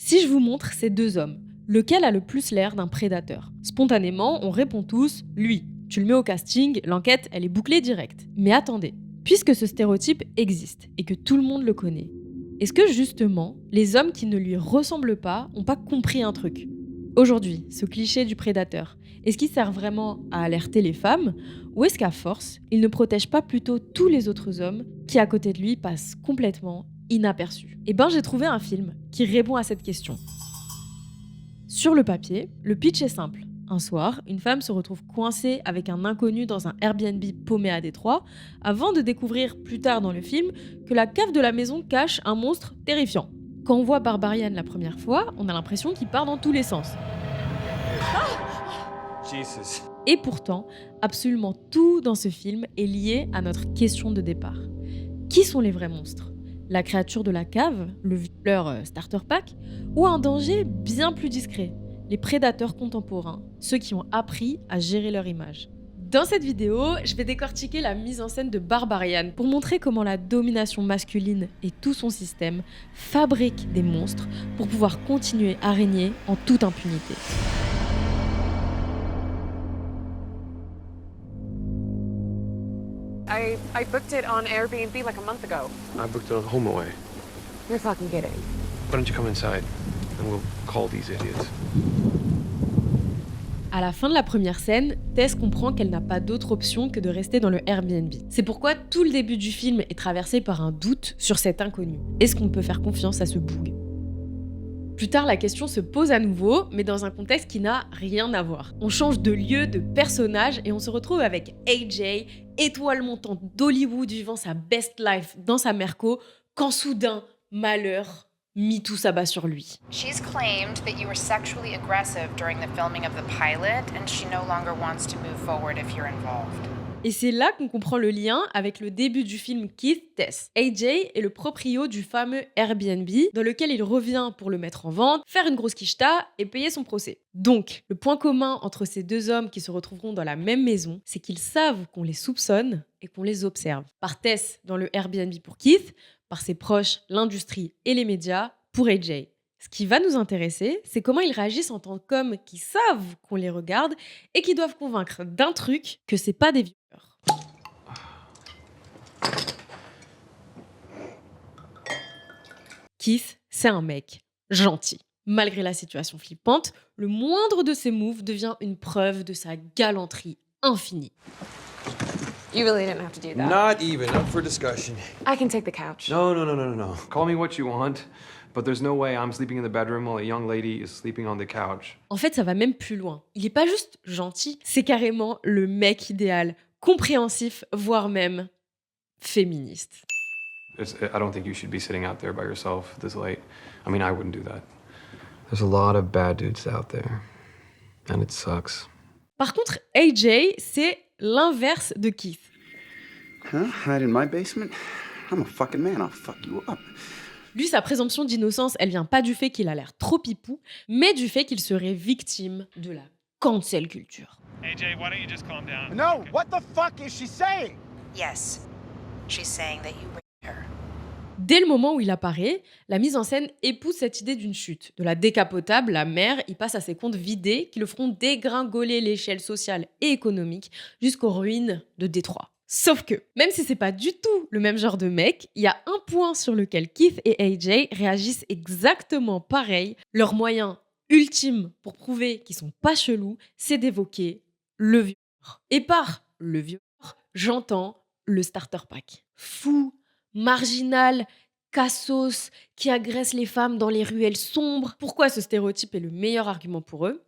Si je vous montre ces deux hommes, lequel a le plus l'air d'un prédateur? Spontanément, on répond tous « lui ». Tu le mets au casting, l'enquête, elle est bouclée direct. Mais attendez, puisque ce stéréotype existe et que tout le monde le connaît, est-ce que justement, les hommes qui ne lui ressemblent pas n'ont pas compris un truc? Aujourd'hui, ce cliché du prédateur, est-ce qu'il sert vraiment à alerter les femmes ou est-ce qu'à force, il ne protège pas plutôt tous les autres hommes qui à côté de lui passent complètement inaperçus? Eh ben j'ai trouvé un film qui répond à cette question. Sur le papier, le pitch est simple. Un soir, une femme se retrouve coincée avec un inconnu dans un Airbnb paumé à Détroit, avant de découvrir plus tard dans le film que la cave de la maison cache un monstre terrifiant. Quand on voit Barbarian la première fois, on a l'impression qu'il part dans tous les sens. Jesus. Et pourtant, absolument tout dans ce film est lié à notre question de départ. Qui sont les vrais monstres? La créature de la cave, le violeur starter pack, ou un danger bien plus discret, les prédateurs contemporains, ceux qui ont appris à gérer leur image. Dans cette vidéo, je vais décortiquer la mise en scène de Barbarian pour montrer comment la domination masculine et tout son système fabriquent des monstres pour pouvoir continuer à régner en toute impunité. I booked it on Airbnb like a month ago. I booked a HomeAway. You're fucking kidding. Why don't you come inside and we'll call these idiots. À la fin de la première scène, Tess comprend qu'elle n'a pas d'autre option que de rester dans le Airbnb. C'est pourquoi tout le début du film est traversé par un doute sur cet inconnu. Est-ce qu'on peut faire confiance à ce boug? Plus tard, la question se pose à nouveau, mais dans un contexte qui n'a rien à voir. On change de lieu, de personnage, et on se retrouve avec AJ, étoile montante d'Hollywood vivant sa best life dans sa Merco, quand soudain, malheur, MeToo s'abat sur lui. She's claimed that you were sexually aggressive during the filming of the pilot, and she no longer wants to move forward if you're involved. Et c'est là qu'on comprend le lien avec le début du film Keith Tess. AJ est le proprio du fameux Airbnb dans lequel il revient pour le mettre en vente, faire une grosse quicheta et payer son procès. Donc, le point commun entre ces deux hommes qui se retrouveront dans la même maison, c'est qu'ils savent qu'on les soupçonne et qu'on les observe. Par Tess dans le Airbnb pour Keith, par ses proches, l'industrie et les médias pour AJ. Ce qui va nous intéresser, c'est comment ils réagissent en tant qu'hommes qui savent qu'on les regarde et qui doivent convaincre d'un truc que c'est pas des violeurs. Keith, c'est un mec gentil. Malgré la situation flippante, le moindre de ses moves devient une preuve de sa galanterie infinie. You really didn't have to do that. Not even up for discussion. I can take the couch. No. Call me what you want, but there's no way I'm sleeping in the bedroom while a young lady is sleeping on the couch. En fait, ça va même plus loin. Il est pas juste gentil, c'est carrément le mec idéal, compréhensif, voire même féministe. I don't think you should be sitting out there by yourself this late. I mean, I wouldn't do that. There's a lot of bad dudes out there, and it sucks. Par contre, AJ, c'est l'inverse de Keith. Huh? Hide in my basement? I'm a fucking man. I'll fuck you up. Lui, sa présomption d'innocence, elle vient pas du fait qu'il a l'air trop pipou, mais du fait qu'il serait victime de la cancel culture. AJ, why don't you just calm down? No, Okay. what the fuck is she saying? Yes, she's saying that you raped her. Dès le moment où il apparaît, la mise en scène épouse cette idée d'une chute. De la décapotable, la mère, il passe à ses comptes vidés qui le feront dégringoler l'échelle sociale et économique jusqu'aux ruines de Détroit. Sauf que, même si c'est pas du tout le même genre de mec, il y a un point sur lequel Keith et AJ réagissent exactement pareil. Leur moyen ultime pour prouver qu'ils sont pas chelous, c'est d'évoquer le violeur. Et par le violeur, j'entends le starter pack. Fou, marginal, cassos, qui agresse les femmes dans les ruelles sombres. Pourquoi ce stéréotype est le meilleur argument pour eux?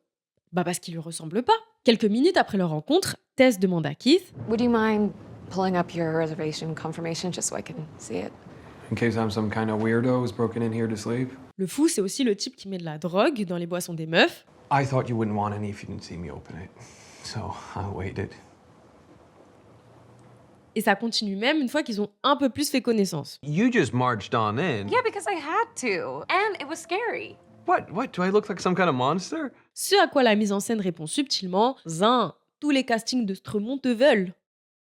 Bah parce qu'il lui ressemble pas. Quelques minutes après leur rencontre, Tess demande à Keith Would you mind pulling up your reservation confirmation just so I can see it? In case I'm some kind of weirdo who's broken in here to sleep. Le fou, c'est aussi le type qui met de la drogue dans les boissons des meufs. I thought you wouldn't want any if you didn't see me open it. So I waited. Et ça continue même une fois qu'ils ont un peu plus fait connaissance. You just marched on in. Yeah, because I had to. And it was scary. What? Do I look like some kind of monster? Ce à quoi la mise en scène répond subtilement « Zin, tous les castings de Stremont te veulent ».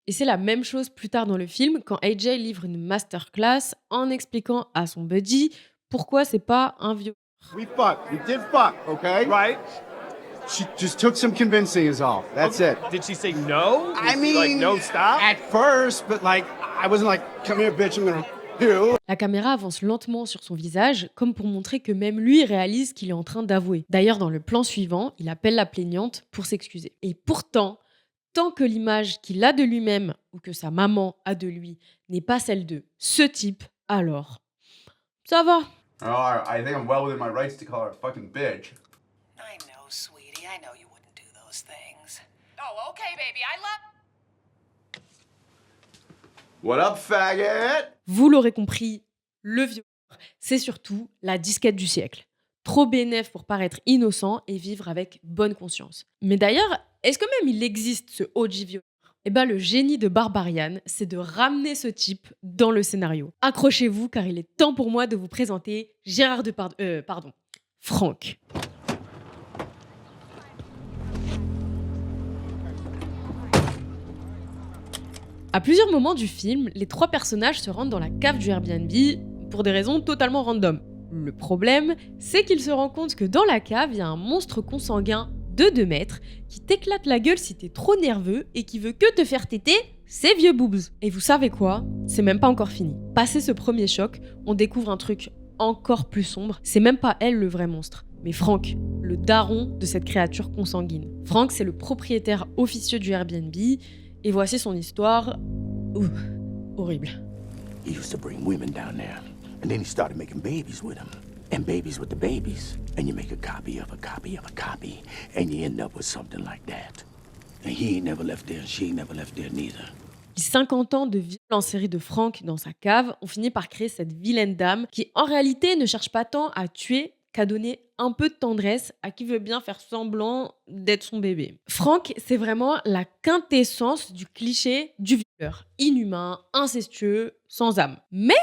Et c'est la même chose plus tard dans le film quand AJ livre une masterclass en expliquant à son buddy pourquoi c'est pas un violeur. We fucked. We did fuck, okay? Right? She just took some convincing is all. That's it. Did she say no? I Was she like, mean, no, stop? At first, but like, I wasn't like, come here, bitch, I'm gonna do. La caméra avance lentement sur son visage, comme pour montrer que même lui réalise qu'il est en train d'avouer. D'ailleurs, dans le plan suivant, il appelle la plaignante pour s'excuser. Et pourtant, tant que l'image qu'il a de lui-même ou que sa maman a de lui n'est pas celle de ce type, alors ça va. Oh, I think I'm well within my rights to call her a fucking bitch. I know, sweetie. I know you wouldn't do those things. Oh, okay, baby. I love. What up, faggot? Vous l'aurez compris, le violeur, c'est surtout la disquette du siècle. Trop bénef pour paraître innocent et vivre avec bonne conscience. Mais d'ailleurs, est-ce que même il existe ce OG violeur ? Eh ben, le génie de Barbarian, c'est de ramener ce type dans le scénario. Accrochez-vous car il est temps pour moi de vous présenter Frank. À plusieurs moments du film, les trois personnages se rendent dans la cave du Airbnb pour des raisons totalement random. Le problème, c'est qu'ils se rendent compte que dans la cave, il y a un monstre consanguin de 2 mètres qui t'éclate la gueule si t'es trop nerveux et qui veut que te faire téter ses vieux boobs. Et vous savez quoi ? C'est même pas encore fini. Passé ce premier choc, on découvre un truc encore plus sombre. C'est même pas elle le vrai monstre, mais Frank, le daron de cette créature consanguine. Frank, c'est le propriétaire officieux du Airbnb. Et voici son histoire. Horrible. He used to bring women down there, and then he started making babies with them, and babies with the babies, and you make a copy of a copy of a copy, and you end up with something like that. And he ain't never left there, and she ain't never left there neither. Les 50 ans de viol en série de Frank dans sa cave ont fini par créer cette vilaine dame qui, en réalité, ne cherche pas tant à tuer qu'à donner un peu de tendresse à qui veut bien faire semblant d'être son bébé. Frank, c'est vraiment la quintessence du cliché du violeur. Inhumain, incestueux, sans âme. Mais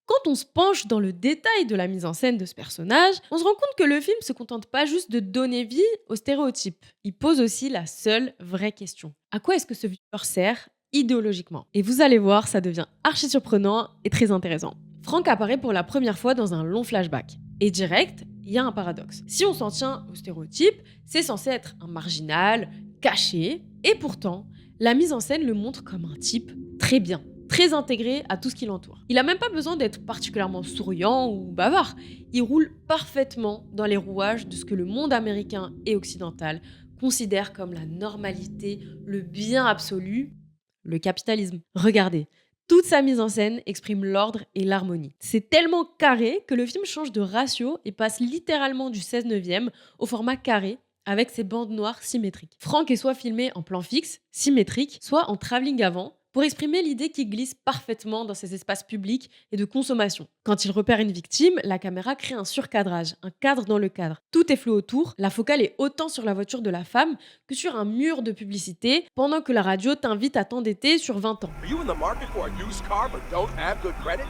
quand on se penche dans le détail de la mise en scène de ce personnage, on se rend compte que le film se contente pas juste de donner vie aux stéréotypes. Il pose aussi la seule vraie question. À quoi est-ce que ce violeur sert idéologiquement ? Et vous allez voir, ça devient archi surprenant et très intéressant. Frank apparaît pour la première fois dans un long flashback. Et direct, il y a un paradoxe. Si on s'en tient au stéréotype, c'est censé être un marginal, caché, et pourtant, la mise en scène le montre comme un type très bien, très intégré à tout ce qui l'entoure. Il n'a même pas besoin d'être particulièrement souriant ou bavard. Il roule parfaitement dans les rouages de ce que le monde américain et occidental considère comme la normalité, le bien absolu, le capitalisme. Regardez. Toute sa mise en scène exprime l'ordre et l'harmonie. C'est tellement carré que le film change de ratio et passe littéralement du 16/9 au format carré avec ses bandes noires symétriques. Frank est soit filmé en plan fixe, symétrique, soit en travelling avant pour exprimer l'idée qui glisse parfaitement dans ces espaces publics et de consommation. Quand il repère une victime, la caméra crée un surcadrage, un cadre dans le cadre. Tout est flou autour, la focale est autant sur la voiture de la femme que sur un mur de publicité, pendant que la radio t'invite à t'endetter sur 20 ans. Are you in the market for a used car but don't have good credit?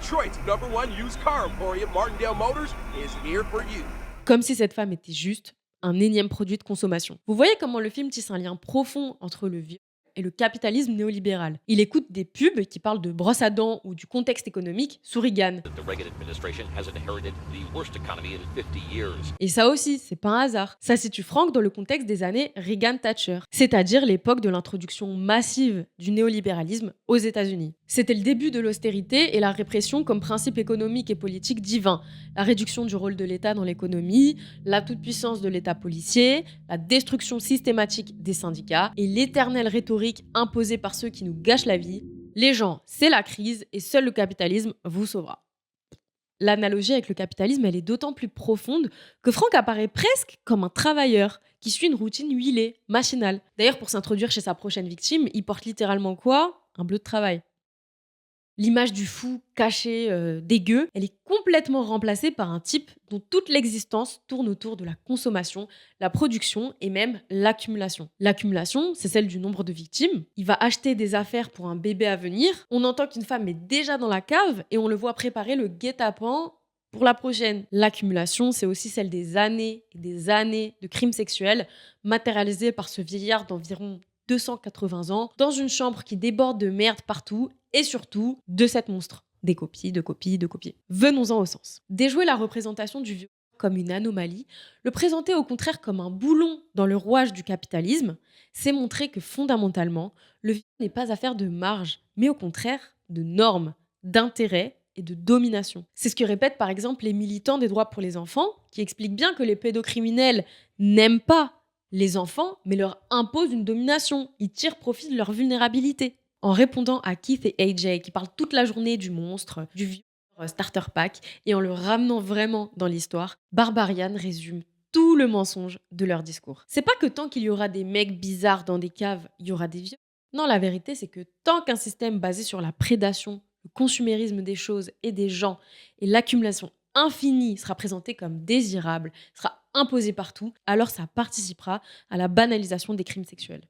Detroit's #1 used car emporium, Martindale Motors, is here for you. Comme si cette femme était juste un énième produit de consommation. Vous voyez comment le film tisse un lien profond entre le viol et le capitalisme néolibéral. Il écoute des pubs qui parlent de brosse à dents ou du contexte économique sous Reagan. Et ça aussi, c'est pas un hasard. Ça situe Frank dans le contexte des années Reagan-Thatcher, c'est-à-dire l'époque de l'introduction massive du néolibéralisme aux États-Unis. C'était le début de l'austérité et la répression comme principe économique et politique divin, la réduction du rôle de l'État dans l'économie, la toute-puissance de l'État policier, la destruction systématique des syndicats et l'éternelle rhétorique imposée par ceux qui nous gâchent la vie. Les gens, c'est la crise et seul le capitalisme vous sauvera. L'analogie avec le capitalisme, elle est d'autant plus profonde que Frank apparaît presque comme un travailleur qui suit une routine huilée, machinale. D'ailleurs, pour s'introduire chez sa prochaine victime, il porte littéralement quoi ? Un bleu de travail. L'image du fou caché, dégueu, elle est complètement remplacée par un type dont toute l'existence tourne autour de la consommation, la production et même l'accumulation. L'accumulation, c'est celle du nombre de victimes. Il va acheter des affaires pour un bébé à venir. On entend qu'une femme est déjà dans la cave et on le voit préparer le guet-apens pour la prochaine. L'accumulation, c'est aussi celle des années et des années de crimes sexuels matérialisés par ce vieillard d'environ 280 ans, dans une chambre qui déborde de merde partout, et surtout de cette monstre. Des copies, de copies, de copies. Venons-en au sens. Déjouer la représentation du viol comme une anomalie, le présenter au contraire comme un boulon dans le rouage du capitalisme, c'est montrer que fondamentalement, le viol n'est pas affaire de marge, mais au contraire de normes, d'intérêts et de domination. C'est ce que répètent par exemple les militants des droits pour les enfants, qui expliquent bien que les pédocriminels n'aiment pas les enfants, mais leur imposent une domination. Ils tirent profit de leur vulnérabilité. En répondant à Keith et AJ, qui parlent toute la journée du monstre, du vieux starter pack, et en le ramenant vraiment dans l'histoire, Barbarian résume tout le mensonge de leur discours. C'est pas que tant qu'il y aura des mecs bizarres dans des caves, il y aura des viols. Non, la vérité, c'est que tant qu'un système basé sur la prédation, le consumérisme des choses et des gens et l'accumulation infinie sera présenté comme désirable, sera imposé partout, alors ça participera à la banalisation des crimes sexuels.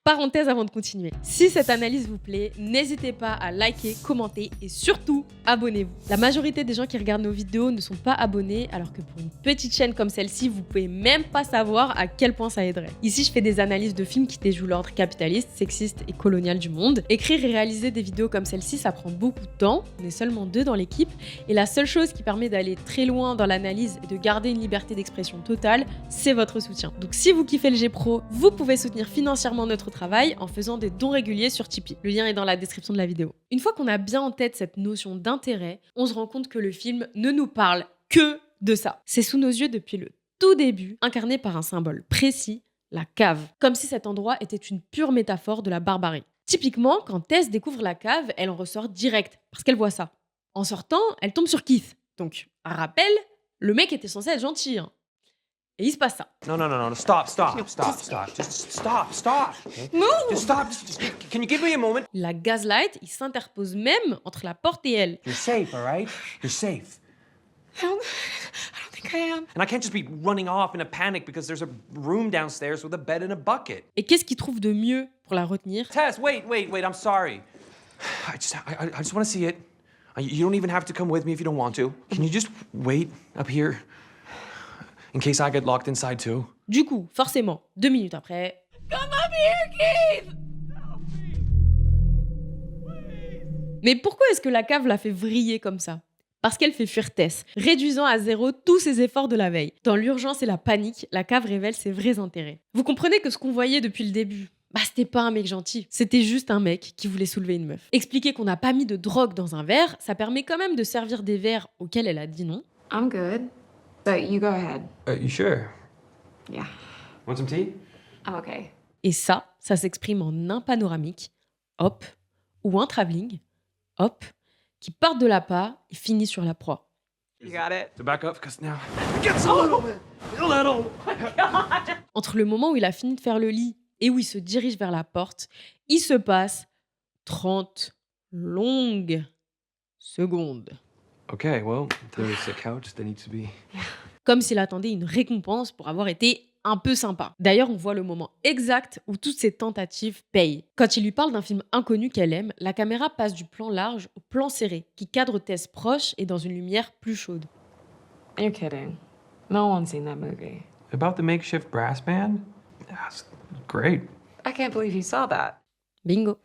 Parenthèse avant de continuer. Si cette analyse vous plaît, n'hésitez pas à liker, commenter et surtout, abonnez-vous. La majorité des gens qui regardent nos vidéos ne sont pas abonnés, alors que pour une petite chaîne comme celle-ci, vous pouvez même pas savoir à quel point ça aiderait. Ici, je fais des analyses de films qui déjouent l'ordre capitaliste, sexiste et colonial du monde. Écrire et réaliser des vidéos comme celle-ci, ça prend beaucoup de temps. On est seulement 2 dans l'équipe. Et la seule chose qui permet d'aller très loin dans l'analyse et de garder une liberté d'expression totale, c'est votre soutien. Donc si vous kiffez le G-Pro, vous pouvez soutenir financièrement notre travail en faisant des dons réguliers sur Tipeee. Le lien est dans la description de la vidéo. Une fois qu'on a bien en tête cette notion d'intérêt, on se rend compte que le film ne nous parle que de ça. C'est sous nos yeux depuis le tout début, incarné par un symbole précis, la cave. Comme si cet endroit était une pure métaphore de la barbarie. Typiquement, quand Tess découvre la cave, elle en ressort direct, parce qu'elle voit ça. En sortant, elle tombe sur Keith. Donc, rappel, le mec était censé être gentil, hein. Et il se passe ça. No, stop. Just stop. Okay? Move! Just stop. Can you give me a moment? La gaslight, il s'interpose même entre la porte et elle. You're safe, all right? You're safe. I don't think I am. And I can't just be running off in a panic because there's a room downstairs with a bed and a bucket. Et qu'est-ce qu'il trouve de mieux pour la retenir? Tess, wait, I'm sorry. I just want to see it. You don't even have to come with me if you don't want to. Can you just wait up here? In case I get locked inside too. Du coup, forcément, 2 minutes après... Come up here, Keith! Mais pourquoi est-ce que la cave l'a fait vriller comme ça? Parce qu'elle fait fuir Tess, réduisant à zéro tous ses efforts de la veille. Dans l'urgence et la panique, la cave révèle ses vrais intérêts. Vous comprenez que ce qu'on voyait depuis le début, c'était pas un mec gentil, c'était juste un mec qui voulait soulever une meuf. Expliquer qu'on n'a pas mis de drogue dans un verre, ça permet quand même de servir des verres auxquels elle a dit non. I'm good. But you go ahead. You sure? Yeah, Want some tea? I'm okay. Et ça s'exprime en un panoramique, hop, ou un travelling, hop, qui part de l'appât et finit sur la proie. You got it? To back up, because now... Entre le moment où il a fini de faire le lit et où il se dirige vers la porte, il se passe 30 longues secondes. Okay, well, there's a couch that needs to be... Comme s'il attendait une récompense pour avoir été un peu sympa. D'ailleurs, on voit le moment exact où toutes ces tentatives payent. Quand il lui parle d'un film inconnu qu'elle aime, la caméra passe du plan large au plan serré, qui cadre Tess proche et dans une lumière plus chaude. You're kidding. No one's seen that movie. About the makeshift brass band? That's great. I can't believe you saw that. Bingo.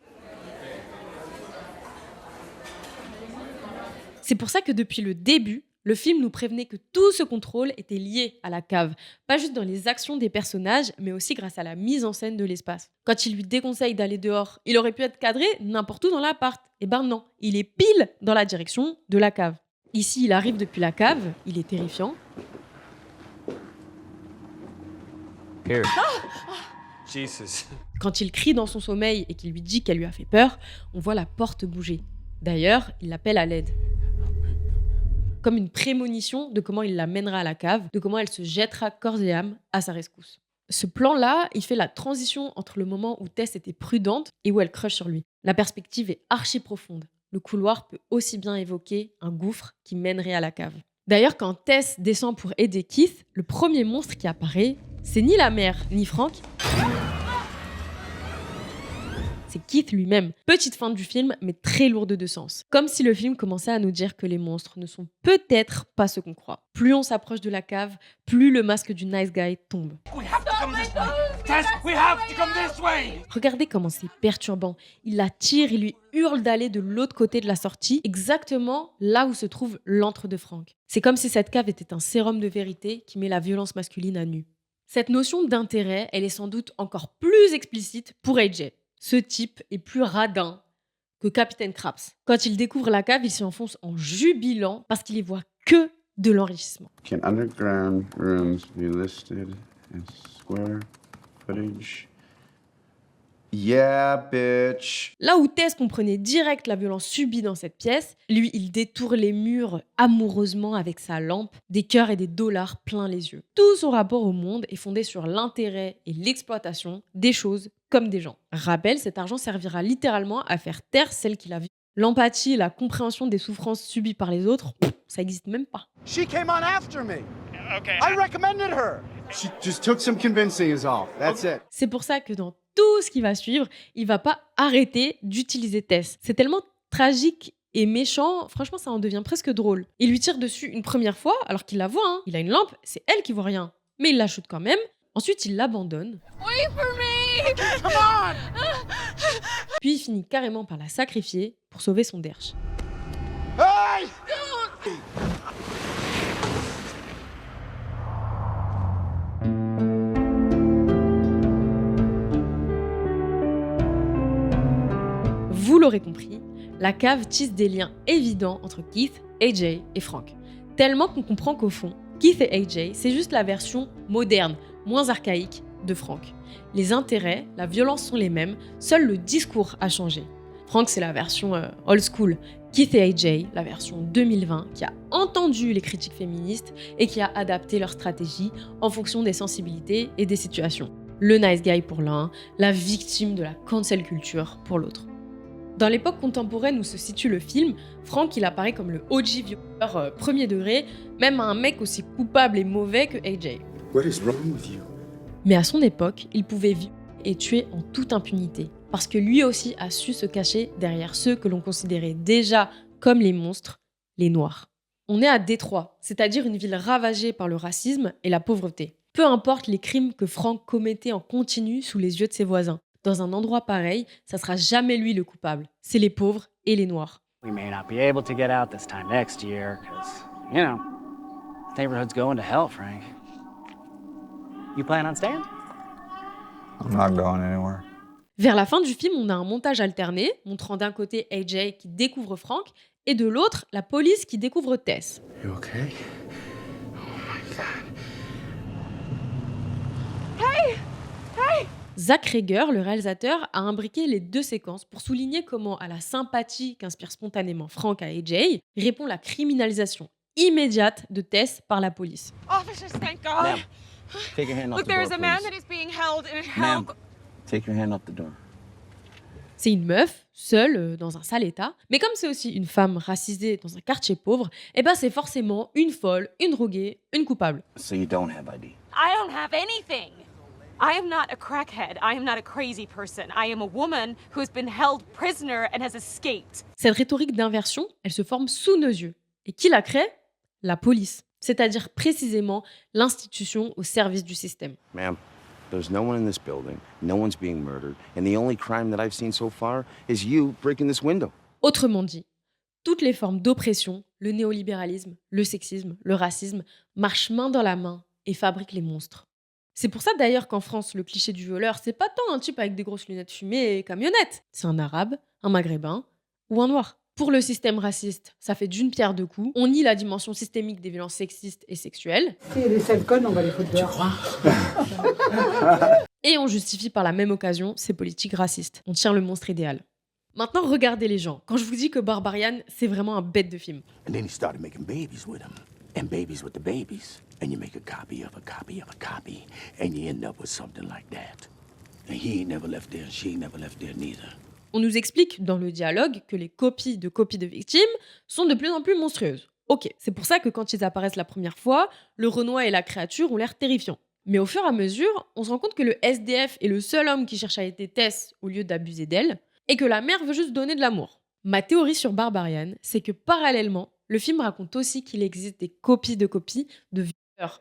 C'est pour ça que depuis le début, le film nous prévenait que tout ce contrôle était lié à la cave. Pas juste dans les actions des personnages, mais aussi grâce à la mise en scène de l'espace. Quand il lui déconseille d'aller dehors, il aurait pu être cadré n'importe où dans l'appart. Eh ben non, il est pile dans la direction de la cave. Ici, il arrive depuis la cave, il est terrifiant. Here. Jesus. Quand il crie dans son sommeil et qu'il lui dit qu'elle lui a fait peur, on voit la porte bouger. D'ailleurs, il l'appelle à l'aide. Comme une prémonition de comment il la mènera à la cave, de comment elle se jettera corps et âme à sa rescousse. Ce plan-là, il fait la transition entre le moment où Tess était prudente et où elle crush sur lui. La perspective est archi profonde. Le couloir peut aussi bien évoquer un gouffre qui mènerait à la cave. D'ailleurs, quand Tess descend pour aider Keith, le premier monstre qui apparaît, c'est ni la mère, ni Frank. C'est Keith lui-même. Petite fin du film, mais très lourde de sens. Comme si le film commençait à nous dire que les monstres ne sont peut-être pas ce qu'on croit. Plus on s'approche de la cave, plus le masque du nice guy tombe. We have to come this way. Tess, we have to come this way. Regardez comment c'est perturbant. Il la tire, il lui hurle d'aller de l'autre côté de la sortie, exactement là où se trouve l'antre de Frank. C'est comme si cette cave était un sérum de vérité qui met la violence masculine à nu. Cette notion d'intérêt, elle est sans doute encore plus explicite pour AJ. Ce type est plus radin que Capitaine Krabs. Quand il découvre la cave, il s'y enfonce en jubilant parce qu'il y voit que de l'enrichissement. Can underground rooms be listed as square footage? Yeah, bitch. Là où Tess comprenait direct la violence subie dans cette pièce, lui, il détourne les murs amoureusement avec sa lampe, des cœurs et des dollars plein les yeux. Tout son rapport au monde est fondé sur l'intérêt et l'exploitation des choses comme des gens. Rappel, cet argent servira littéralement à faire taire celle qu'il a vue. L'empathie et la compréhension des souffrances subies par les autres, ça n'existe même pas. She came on after me. Okay. I recommended her. She just took some convincing is all. That's it. C'est pour ça que dans tout ce qui va suivre, il va pas arrêter d'utiliser Tess. C'est tellement tragique et méchant, franchement ça en devient presque drôle. Il lui tire dessus une première fois alors qu'il la voit, hein. Il a une lampe, c'est elle qui voit rien. Mais il la shoot quand même. Ensuite il l'abandonne. Wait for me! Come on! Puis il finit carrément par la sacrifier pour sauver son derche. Hey! Vous l'aurez compris, la cave tisse des liens évidents entre Keith, AJ et Frank. Tellement qu'on comprend qu'au fond, Keith et AJ, c'est juste la version moderne, moins archaïque de Frank. Les intérêts, la violence sont les mêmes, seul le discours a changé. Frank, c'est la version old school. Keith et AJ, la version 2020, qui a entendu les critiques féministes et qui a adapté leur stratégie en fonction des sensibilités et des situations. Le nice guy pour l'un, la victime de la cancel culture pour l'autre. Dans l'époque contemporaine où se situe le film, Frank il apparaît comme le OG violeur premier degré, même à un mec aussi coupable et mauvais que AJ. What is wrong with you? Mais à son époque, il pouvait vivre et tuer en toute impunité, parce que lui aussi a su se cacher derrière ceux que l'on considérait déjà comme les monstres, les Noirs. On est à Détroit, c'est-à-dire une ville ravagée par le racisme et la pauvreté. Peu importe les crimes que Frank commettait en continu sous les yeux de ses voisins. Dans un endroit pareil, ça sera jamais lui le coupable. C'est les pauvres et les noirs. We may not be able to get out this time next year, because, you know, this neighborhood's going to hell, Frank. You plan on staying? I'm not going anywhere. Vers la fin du film, on a un montage alterné, montrant d'un côté AJ qui découvre Frank, et de l'autre, la police qui découvre Tess. You okay? Zach Rager, le réalisateur, a imbriqué les deux séquences pour souligner comment, à la sympathie qu'inspire spontanément Frank à AJ, répond la criminalisation immédiate de Tess par la police. Officers, thank God. Ma'am, take your hand off Look, the there door, is a man please. that is being held in a Ma'am, hell. take your hand off the door. C'est une meuf, seule, dans un sale état, mais comme c'est aussi une femme racisée dans un quartier pauvre, eh ben c'est forcément une folle, une droguée, une coupable. So you don't have ID. I don't have anything. I am not a crackhead. I am not a crazy person. I am a woman who has been held prisoner and has escaped. Cette rhétorique d'inversion, elle se forme sous nos yeux. Et qui la crée ? La police. C'est-à-dire précisément l'institution au service du système. Ma'am, there's no one in this building, no one's being murdered, and the only crime that I've seen so far is you breaking this window. Autrement dit, toutes les formes d'oppression, le néolibéralisme, le sexisme, le racisme, marchent main dans la main et fabriquent les monstres. C'est pour ça d'ailleurs qu'en France, le cliché du violeur, c'est pas tant un type avec des grosses lunettes fumées et camionnettes. C'est un arabe, un maghrébin ou un noir. Pour le système raciste, ça fait d'une pierre deux coups. On nie la dimension systémique des violences sexistes et sexuelles. S'il y a des sales connes, on va les foutre dehors. Et on justifie par la même occasion ces politiques racistes. On tient le monstre idéal. Maintenant, regardez les gens. Quand je vous dis que Barbarian, c'est vraiment un bête de film. And then he started making babies with them, and babies with the babies. And you make a copy of a copy of a copy, and you end up with something like that. And he ain't never left there, and she ain't never left there neither. On nous explique dans le dialogue que les copies de victimes sont de plus en plus monstrueuses. Ok, c'est pour ça que quand ils apparaissent la première fois, le Renoir et la créature ont l'air terrifiants. Mais au fur et à mesure, on se rend compte que le SDF est le seul homme qui cherche à aider Tess au lieu d'abuser d'elle, et que la mère veut juste donner de l'amour. Ma théorie sur Barbarian, c'est que parallèlement, le film raconte aussi qu'il existe des copies de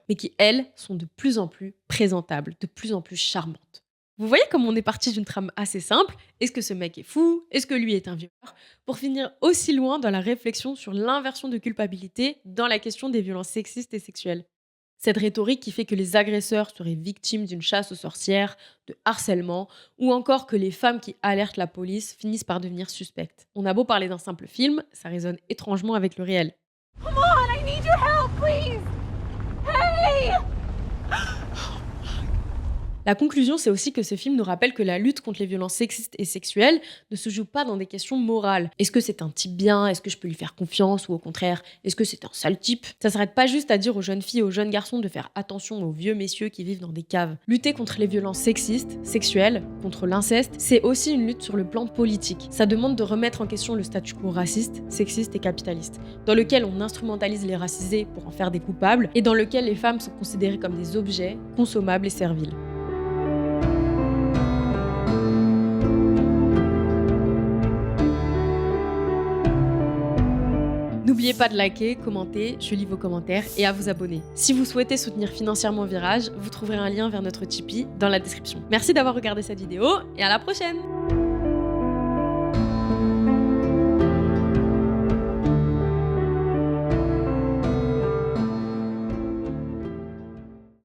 mais qui, elles, sont de plus en plus présentables, de plus en plus charmantes. Vous voyez comme on est parti d'une trame assez simple. Est-ce que ce mec est fou? Est-ce que lui est un violeur? Pour finir aussi loin dans la réflexion sur l'inversion de culpabilité dans la question des violences sexistes et sexuelles. Cette rhétorique qui fait que les agresseurs seraient victimes d'une chasse aux sorcières, de harcèlement, ou encore que les femmes qui alertent la police finissent par devenir suspectes. On a beau parler d'un simple film, ça résonne étrangement avec le réel. Come on, I need your help, please! Hey! La conclusion, c'est aussi que ce film nous rappelle que la lutte contre les violences sexistes et sexuelles ne se joue pas dans des questions morales. Est-ce que c'est un type bien? Est-ce que je peux lui faire confiance? Ou au contraire, est-ce que c'est un sale type? Ça s'arrête pas juste à dire aux jeunes filles et aux jeunes garçons de faire attention aux vieux messieurs qui vivent dans des caves. Lutter contre les violences sexistes, sexuelles, contre l'inceste, c'est aussi une lutte sur le plan politique. Ça demande de remettre en question le statu quo raciste, sexiste et capitaliste, dans lequel on instrumentalise les racisés pour en faire des coupables, et dans lequel les femmes sont considérées comme des objets, consommables et serviles. N'oubliez pas de liker, commenter, je lis vos commentaires et à vous abonner. Si vous souhaitez soutenir financièrement Virage, vous trouverez un lien vers notre Tipeee dans la description. Merci d'avoir regardé cette vidéo et à la prochaine!